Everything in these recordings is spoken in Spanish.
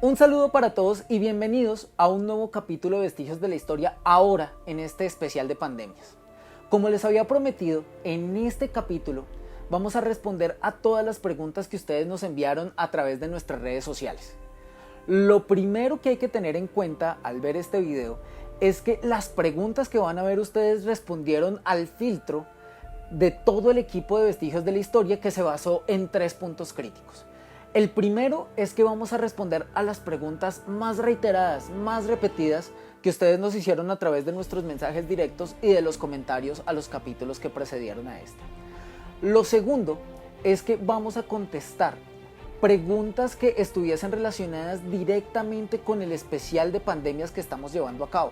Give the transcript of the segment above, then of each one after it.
Un saludo para todos y bienvenidos a un nuevo capítulo de Vestigios de la Historia, ahora en este especial de pandemias. Como les había prometido, en este capítulo vamos a responder a todas las preguntas que ustedes nos enviaron a través de nuestras redes sociales. Lo primero que hay que tener en cuenta al ver este video es que las preguntas que van a ver ustedes respondieron al filtro de todo el equipo de Vestigios de la Historia, que se basó en 3 puntos críticos. El primero es que vamos a responder a las preguntas más reiteradas, más repetidas que ustedes nos hicieron a través de nuestros mensajes directos y de los comentarios a los capítulos que precedieron a este. Lo segundo es que vamos a contestar preguntas que estuviesen relacionadas directamente con el especial de pandemias que estamos llevando a cabo.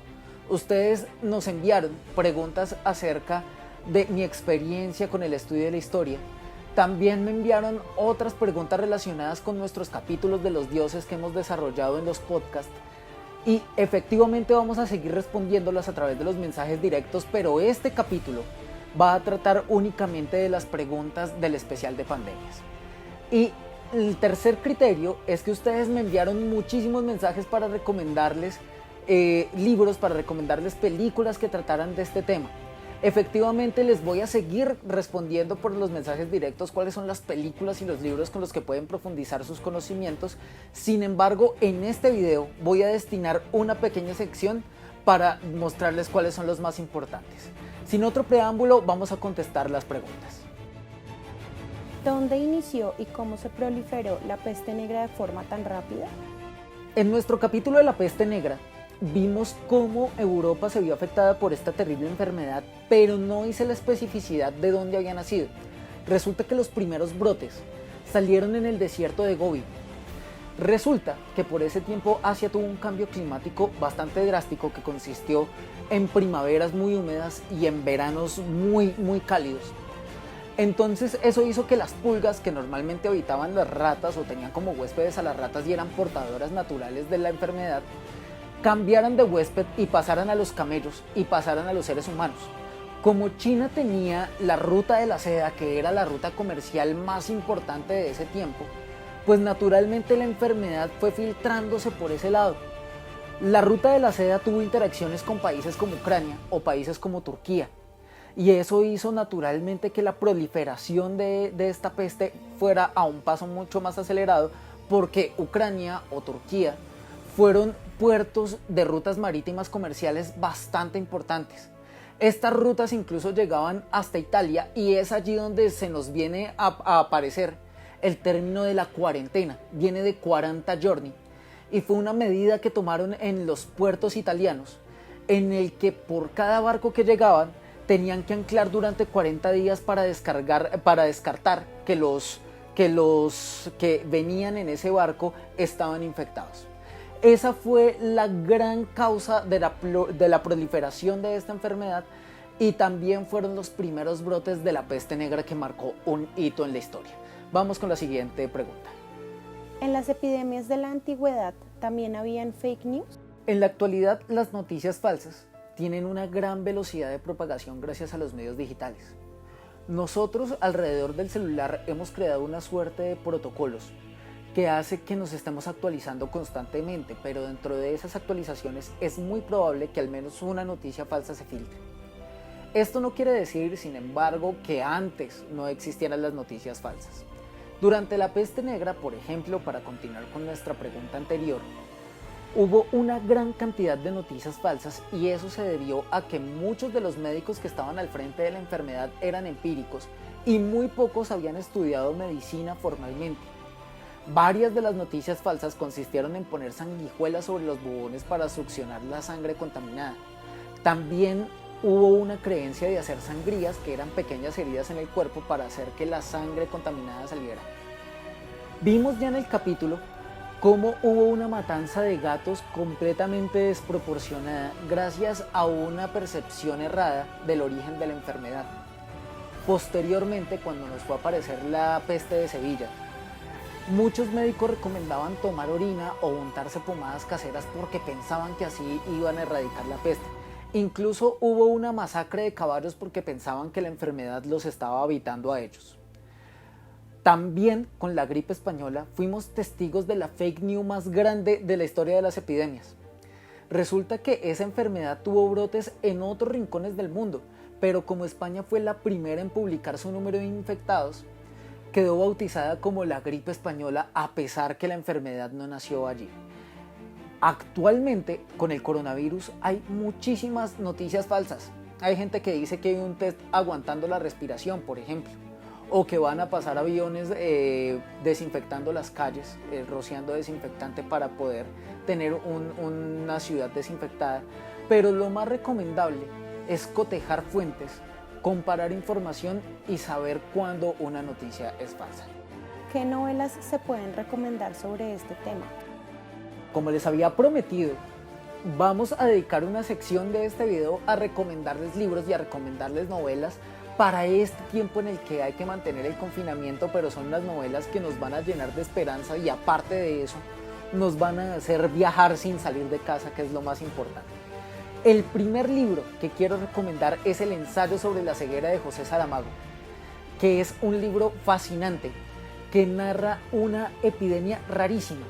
Ustedes nos enviaron preguntas acerca de mi experiencia con el estudio de la historia. También me enviaron otras preguntas relacionadas con nuestros capítulos de los dioses que hemos desarrollado en los podcasts. Y efectivamente vamos a seguir respondiéndolas a través de los mensajes directos, pero este capítulo va a tratar únicamente de las preguntas del especial de pandemias. Y el tercer criterio es que ustedes me enviaron muchísimos mensajes para recomendarles libros, para recomendarles películas que trataran de este tema. Efectivamente les voy a seguir respondiendo por los mensajes directos cuáles son las películas y los libros con los que pueden profundizar sus conocimientos. Sin embargo, en este video voy a destinar una pequeña sección para mostrarles cuáles son los más importantes. Sin otro preámbulo, vamos a contestar las preguntas. ¿Dónde inició y cómo se proliferó la peste negra de forma tan rápida? En nuestro capítulo de la peste negra, vimos cómo Europa se vio afectada por esta terrible enfermedad, pero no hice la especificidad de dónde había nacido. Resulta que los primeros brotes salieron en el desierto de Gobi. Resulta que por ese tiempo Asia tuvo un cambio climático bastante drástico que consistió en primaveras muy húmedas y en veranos muy cálidos. Entonces eso hizo que las pulgas, que normalmente habitaban las ratas o tenían como huéspedes a las ratas y eran portadoras naturales de la enfermedad, cambiaran de huésped y pasaran a los camellos y pasaran a los seres humanos. Como China tenía la ruta de la seda, que era la ruta comercial más importante de ese tiempo, pues naturalmente la enfermedad fue filtrándose por ese lado. La ruta de la seda tuvo interacciones con países como Ucrania o países como Turquía, y eso hizo naturalmente que la proliferación de esta peste fuera a un paso mucho más acelerado, porque Ucrania o Turquía fueron puertos de rutas marítimas comerciales bastante importantes. Estas rutas incluso llegaban hasta Italia, y es allí donde se nos viene a aparecer el término de la cuarentena. Viene de 40 giorni y fue una medida que tomaron en los puertos italianos, en el que por cada barco que llegaban tenían que anclar durante 40 días para descartar que los que venían en ese barco estaban infectados. Esa fue la gran causa de la proliferación de esta enfermedad, y también fueron los primeros brotes de la peste negra que marcó un hito en la historia. Vamos con la siguiente pregunta. ¿En las epidemias de la antigüedad también habían fake news? En la actualidad, las noticias falsas tienen una gran velocidad de propagación gracias a los medios digitales. Nosotros alrededor del celular hemos creado una suerte de protocolos que hace que nos estemos actualizando constantemente, pero dentro de esas actualizaciones es muy probable que al menos una noticia falsa se filtre. Esto no quiere decir, sin embargo, que antes no existieran las noticias falsas. Durante la peste negra, por ejemplo, para continuar con nuestra pregunta anterior, hubo una gran cantidad de noticias falsas, y eso se debió a que muchos de los médicos que estaban al frente de la enfermedad eran empíricos y muy pocos habían estudiado medicina formalmente. Varias de las noticias falsas consistieron en poner sanguijuelas sobre los bubones para succionar la sangre contaminada. También hubo una creencia de hacer sangrías, que eran pequeñas heridas en el cuerpo para hacer que la sangre contaminada saliera. Vimos ya en el capítulo cómo hubo una matanza de gatos completamente desproporcionada gracias a una percepción errada del origen de la enfermedad. Posteriormente, cuando nos fue a aparecer la peste de Sevilla, muchos médicos recomendaban tomar orina o untarse pomadas caseras porque pensaban que así iban a erradicar la peste. Incluso hubo una masacre de caballos porque pensaban que la enfermedad los estaba habitando a ellos. También con la gripe española fuimos testigos de la fake news más grande de la historia de las epidemias. Resulta que esa enfermedad tuvo brotes en otros rincones del mundo, pero como España fue la primera en publicar su número de infectados, quedó bautizada como la gripe española a pesar que la enfermedad no nació allí. Actualmente, con el coronavirus hay muchísimas noticias falsas. Hay gente que dice que hay un test aguantando la respiración, por ejemplo, o que van a pasar aviones desinfectando las calles, rociando desinfectante para poder tener una ciudad desinfectada. Pero lo más recomendable es cotejar fuentes, comparar información y saber cuándo una noticia es falsa. ¿Qué novelas se pueden recomendar sobre este tema? Como les había prometido, vamos a dedicar una sección de este video a recomendarles libros y a recomendarles novelas para este tiempo en el que hay que mantener el confinamiento, pero son las novelas que nos van a llenar de esperanza y aparte de eso, nos van a hacer viajar sin salir de casa, que es lo más importante. El primer libro que quiero recomendar es El ensayo sobre la ceguera de José Saramago, que es un libro fascinante que narra una epidemia rarísima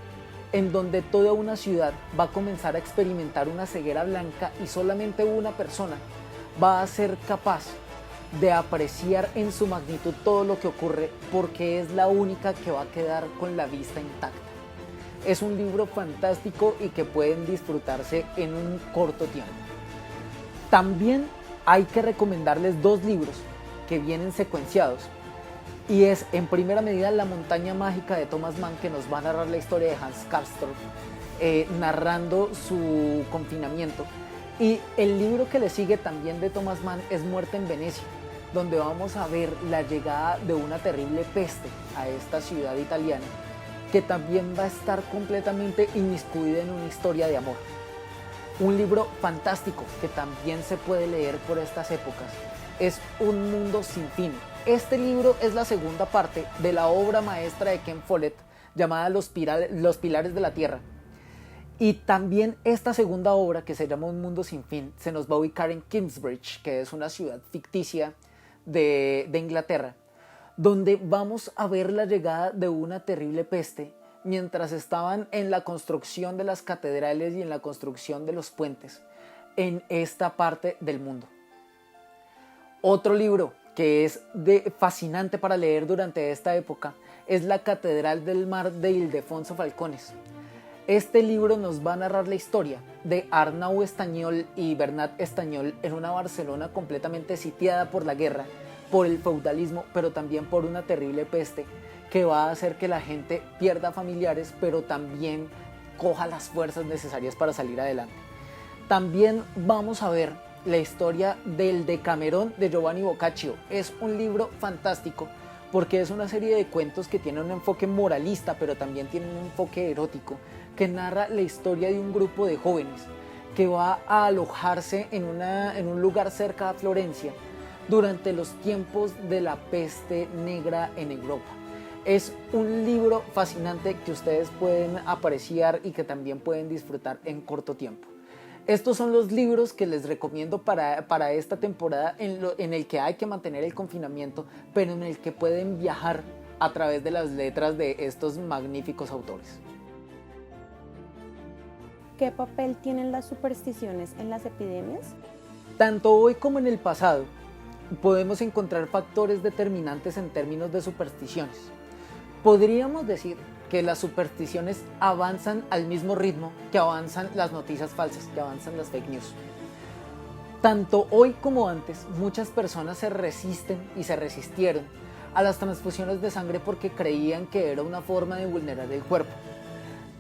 en donde toda una ciudad va a comenzar a experimentar una ceguera blanca y solamente una persona va a ser capaz de apreciar en su magnitud todo lo que ocurre porque es la única que va a quedar con la vista intacta. Es un libro fantástico y que pueden disfrutarse en un corto tiempo. También hay que recomendarles dos libros que vienen secuenciados y es en primera medida La montaña mágica de Thomas Mann, que nos va a narrar la historia de Hans Castorp narrando su confinamiento, y el libro que le sigue también de Thomas Mann es Muerte en Venecia, donde vamos a ver la llegada de una terrible peste a esta ciudad italiana que también va a estar completamente inmiscuida en una historia de amor. Un libro fantástico que también se puede leer por estas épocas es Un mundo sin fin. Este libro es la segunda parte de la obra maestra de Ken Follett llamada Los Pilares de la Tierra. Y también esta segunda obra, que se llama Un mundo sin fin, se nos va a ubicar en Kingsbridge, que es una ciudad ficticia de Inglaterra, donde vamos a ver la llegada de una terrible peste mientras estaban en la construcción de las catedrales y en la construcción de los puentes en esta parte del mundo. Otro libro que es fascinante para leer durante esta época es La Catedral del Mar de Ildefonso Falcones. Este libro nos va a narrar la historia de Arnau Estanyol y Bernat Estanyol en una Barcelona completamente sitiada por la guerra, por el feudalismo, pero también por una terrible peste que va a hacer que la gente pierda familiares, pero también coja las fuerzas necesarias para salir adelante. También vamos a ver la historia del Decamerón de Giovanni Boccaccio. Es un libro fantástico porque es una serie de cuentos que tienen un enfoque moralista, pero también tienen un enfoque erótico, que narra la historia de un grupo de jóvenes que va a alojarse en un lugar cerca de Florencia durante los tiempos de la peste negra en Europa. Es un libro fascinante que ustedes pueden apreciar y que también pueden disfrutar en corto tiempo. Estos son los libros que les recomiendo para esta temporada en el que hay que mantener el confinamiento, pero en el que pueden viajar a través de las letras de estos magníficos autores. ¿Qué papel tienen las supersticiones en las epidemias? Tanto hoy como en el pasado, podemos encontrar factores determinantes en términos de supersticiones. Podríamos decir que las supersticiones avanzan al mismo ritmo que avanzan las noticias falsas, que avanzan las fake news. Tanto hoy como antes, muchas personas se resisten y se resistieron a las transfusiones de sangre porque creían que era una forma de vulnerar el cuerpo.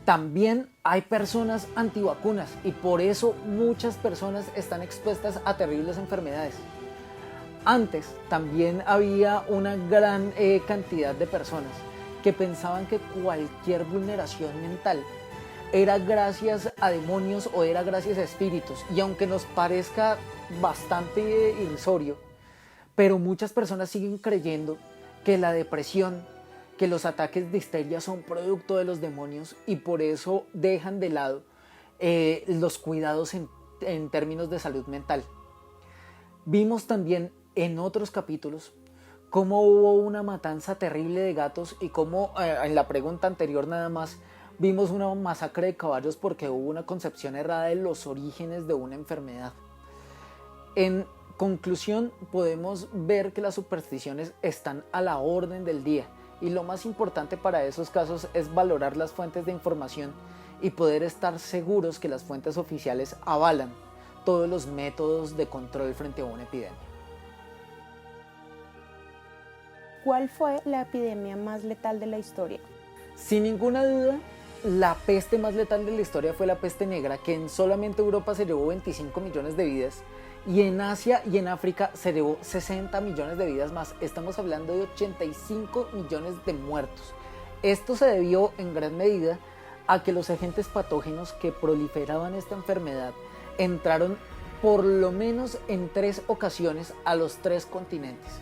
También hay personas antivacunas y por eso muchas personas están expuestas a terribles enfermedades. Antes también había una gran cantidad de personas que pensaban que cualquier vulneración mental era gracias a demonios o era gracias a espíritus, y aunque nos parezca bastante irrisorio, pero muchas personas siguen creyendo que la depresión, que los ataques de histeria son producto de los demonios, y por eso dejan de lado los cuidados en términos de salud mental. Vimos también en otros capítulos cómo hubo una matanza terrible de gatos y cómo en la pregunta anterior nada más vimos una masacre de caballos porque hubo una concepción errada de los orígenes de una enfermedad. En conclusión, podemos ver que las supersticiones están a la orden del día y lo más importante para esos casos es valorar las fuentes de información y poder estar seguros que las fuentes oficiales avalan todos los métodos de control frente a una epidemia. ¿Cuál fue la epidemia más letal de la historia? Sin ninguna duda, la peste más letal de la historia fue la peste negra, que en solamente Europa se llevó 25 millones de vidas y en Asia y en África se llevó 60 millones de vidas más. Estamos hablando de 85 millones de muertos. Esto se debió en gran medida a que los agentes patógenos que proliferaban esta enfermedad entraron por lo menos en 3 ocasiones a los 3 continentes.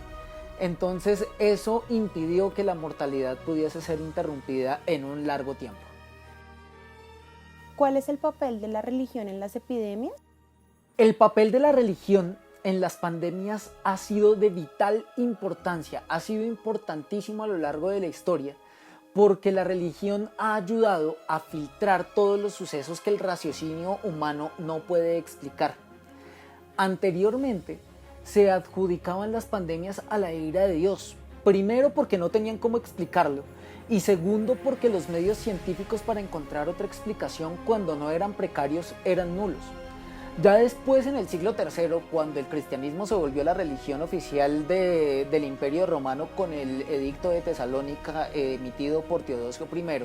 Entonces eso impidió que la mortalidad pudiese ser interrumpida en un largo tiempo. ¿Cuál es el papel de la religión en las epidemias? El papel de la religión en las pandemias ha sido de vital importancia, ha sido importantísimo a lo largo de la historia, porque la religión ha ayudado a filtrar todos los sucesos que el raciocinio humano no puede explicar. Anteriormente, se adjudicaban las pandemias a la ira de Dios, primero porque no tenían cómo explicarlo, y segundo porque los medios científicos para encontrar otra explicación cuando no eran precarios eran nulos. Ya después, en el siglo III, cuando el cristianismo se volvió la religión oficial del Imperio Romano con el Edicto de Tesalónica emitido por Teodosio I,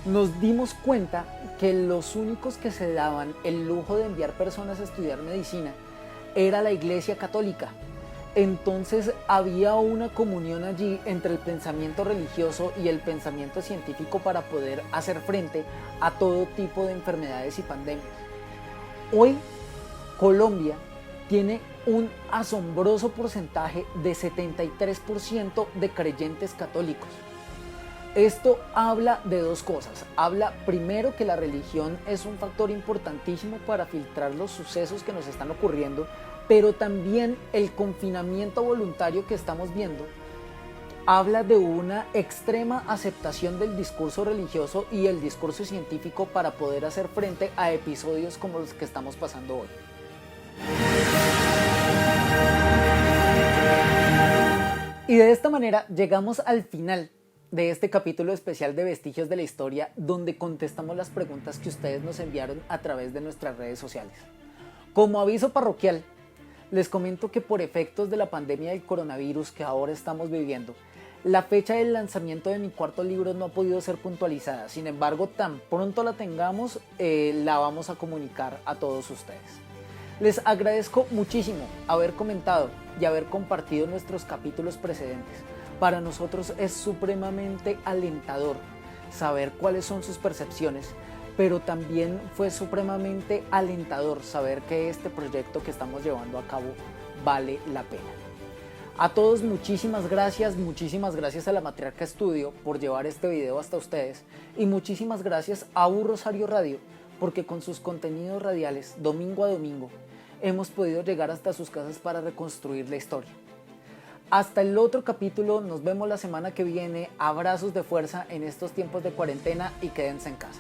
nos dimos cuenta que los únicos que se daban el lujo de enviar personas a estudiar medicina era la Iglesia Católica. Entonces había una comunión allí entre el pensamiento religioso y el pensamiento científico para poder hacer frente a todo tipo de enfermedades y pandemias. Hoy, Colombia tiene un asombroso porcentaje de 73% de creyentes católicos. Esto habla de dos cosas. Habla primero que la religión es un factor importantísimo para filtrar los sucesos que nos están ocurriendo, pero también el confinamiento voluntario que estamos viendo habla de una extrema aceptación del discurso religioso y el discurso científico para poder hacer frente a episodios como los que estamos pasando hoy. Y de esta manera llegamos al final de este capítulo especial de Vestigios de la Historia, donde contestamos las preguntas que ustedes nos enviaron a través de nuestras redes sociales. Como aviso parroquial, les comento que por efectos de la pandemia del coronavirus que ahora estamos viviendo, la fecha del lanzamiento de mi cuarto libro no ha podido ser puntualizada. Sin embargo, tan pronto la tengamos, la vamos a comunicar a todos ustedes. Les agradezco muchísimo haber comentado y haber compartido nuestros capítulos precedentes. Para nosotros es supremamente alentador saber cuáles son sus percepciones, pero también fue supremamente alentador saber que este proyecto que estamos llevando a cabo vale la pena. A todos muchísimas gracias a la Matriarca Studio por llevar este video hasta ustedes y muchísimas gracias a U Rosario Radio porque con sus contenidos radiales domingo a domingo hemos podido llegar hasta sus casas para reconstruir la historia. Hasta el otro capítulo, nos vemos la semana que viene, abrazos de fuerza en estos tiempos de cuarentena y quédense en casa.